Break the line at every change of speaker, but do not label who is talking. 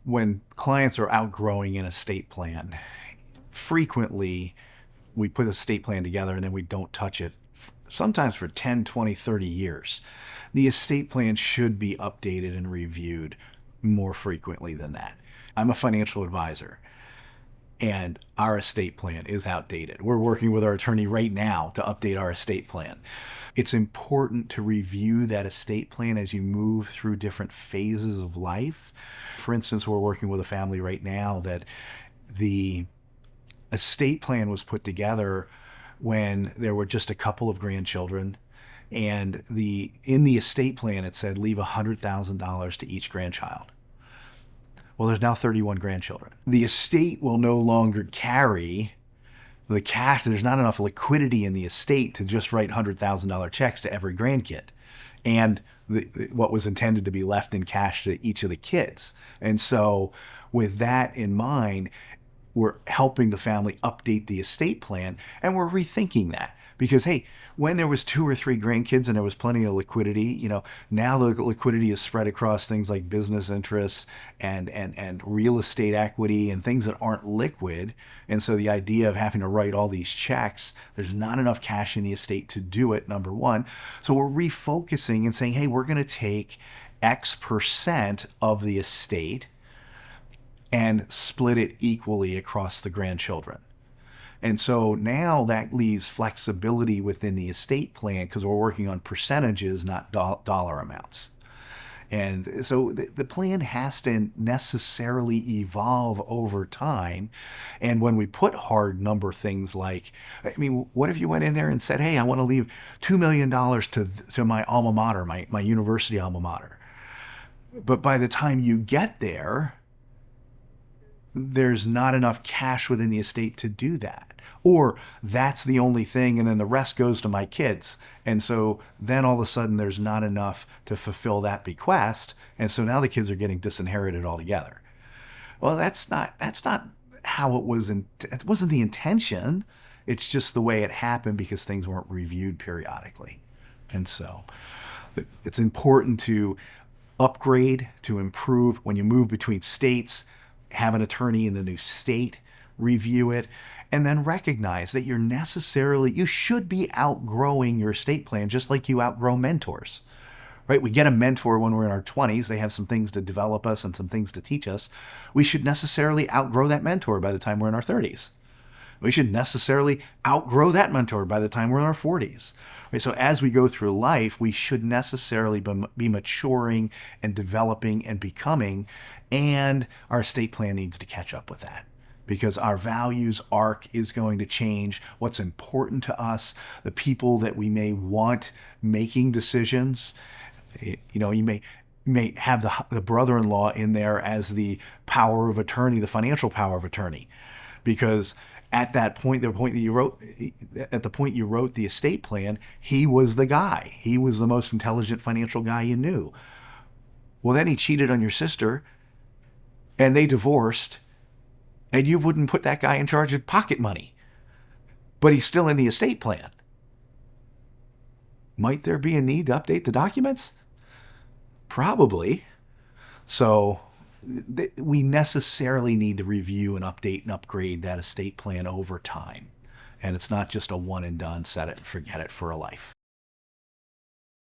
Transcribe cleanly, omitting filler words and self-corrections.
when clients are outgrowing an estate plan, frequently we put a estate plan together and then we don't touch it, sometimes for 10, 20, 30 years. The estate plan should be updated and reviewed more frequently than that. I'm a financial advisor, and our estate plan is outdated. We're working with our attorney right now to update our estate plan. It's important to review that estate plan as you move through different phases of life. For instance, we're working with a family right now that the estate plan was put together when there were just a couple of grandchildren, and in the estate plan it said leave $100,000 to each grandchild. Well, there's now 31 grandchildren. The estate will no longer carry the cash. There's not enough liquidity in the estate to just write $100,000 checks to every grandkid and what was intended to be left in cash to each of the kids. And so with that in mind, we're helping the family update the estate plan, and we're rethinking that. Because, hey, when there was 2 or 3 grandkids and there was plenty of liquidity, now the liquidity is spread across things like business interests and real estate equity and things that aren't liquid. And so the idea of having to write all these checks, there's not enough cash in the estate to do it, number one. So we're refocusing and saying, hey, we're going to take X% of the estate and split it equally across the grandchildren. And so now that leaves flexibility within the estate plan because we're working on percentages, not dollar amounts. And so the plan has to necessarily evolve over time. And when we put hard number things like, what if you went in there and said, hey, I want to leave $2 million to my alma mater, my university alma mater. But by the time you get there, there's not enough cash within the estate to do that. Or that's the only thing, and then the rest goes to my kids. And so then all of a sudden there's not enough to fulfill that bequest. And so now the kids are getting disinherited altogether. Well, that's not how it was. It wasn't the intention. It's just the way it happened because things weren't reviewed periodically. And so it's important to upgrade, to improve. When you move between states, have an attorney in the new state review it, and then recognize that you should be outgrowing your estate plan just like you outgrow mentors, right? We get a mentor when we're in our 20s. They have some things to develop us and some things to teach us. We should necessarily outgrow that mentor by the time we're in our 30s. We should necessarily outgrow that mentor by the time we're in our 40s. Right? So as we go through life, we should necessarily be maturing and developing and becoming, and our estate plan needs to catch up with that. Because our values arc is going to change, what's important to us, the people that we may want making decisions. You may have the brother-in-law in there as the power of attorney, the financial power of attorney, because at that point, the point you wrote the estate plan, he was the guy. He was the most intelligent financial guy you knew. Well, then he cheated on your sister, and they divorced. And you wouldn't put that guy in charge of pocket money. But he's still in the estate plan. Might there be a need to update the documents? Probably. So we necessarily need to review and update and upgrade that estate plan over time. And it's not just a one and done, set it and forget it for a life.